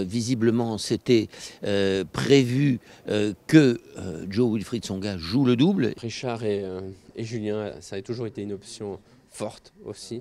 Visiblement, c'était prévu que Jo-Wilfried Tsonga joue le double. Richard et Julien, ça a toujours été une option forte aussi,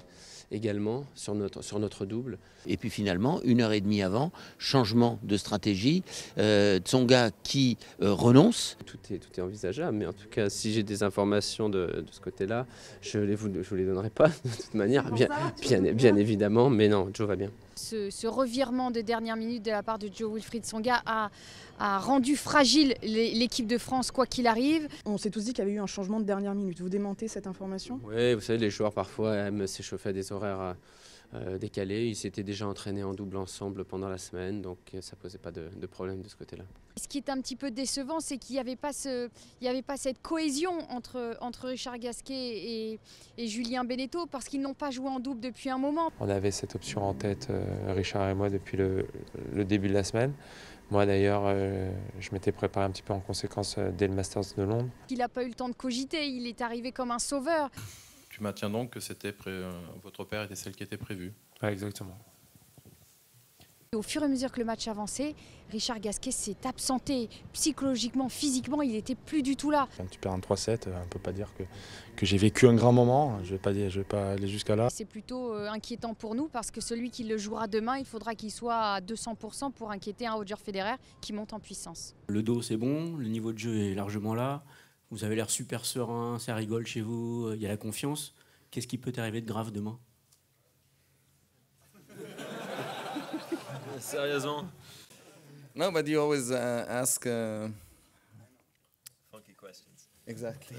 également, sur notre double. Et puis finalement, 1h30 avant, changement de stratégie, Tsonga qui renonce. Tout est envisageable, mais en tout cas, si j'ai des informations de ce côté-là, je vous les donnerai pas de toute manière, bien évidemment, mais non, Jo va bien. Ce revirement de dernière minute de la part de Jo-Wilfried Tsonga a rendu fragile l'équipe de France quoi qu'il arrive. On s'est tous dit qu'il y avait eu un changement de dernière minute. Vous démentez cette information? Oui, vous savez, les joueurs parfois aiment s'échauffer à des horaires décalés. Ils s'étaient déjà entraînés en double ensemble pendant la semaine, donc ça ne posait pas de problème de ce côté-là. Ce qui est un petit peu décevant, c'est qu'il n'y avait pas cette cohésion entre Richard Gasquet et Julien Beneteau, parce qu'ils n'ont pas joué en double depuis un moment. On avait cette option en tête, Richard et moi, depuis le début de la semaine. Moi d'ailleurs, je m'étais préparé un petit peu en conséquence dès le Masters de Londres. Il n'a pas eu le temps de cogiter, il est arrivé comme un sauveur. Tu maintiens donc que votre paire était celle qui était prévue? Ouais, exactement. Au fur et à mesure que le match avançait, Richard Gasquet s'est absenté psychologiquement, physiquement, il n'était plus du tout là. Quand tu perds un 3-7, on ne peut pas dire que j'ai vécu un grand moment, je ne vais pas aller jusqu'à là. C'est plutôt inquiétant pour nous parce que celui qui le jouera demain, il faudra qu'il soit à 200% pour inquiéter un Roger Federer qui monte en puissance. Le dos c'est bon, le niveau de jeu est largement là, vous avez l'air super serein, ça rigole chez vous, il y a la confiance. Qu'est-ce qui peut t'arriver de grave demain? Sérieusement? No, but you always ask. Funky questions. Exactly.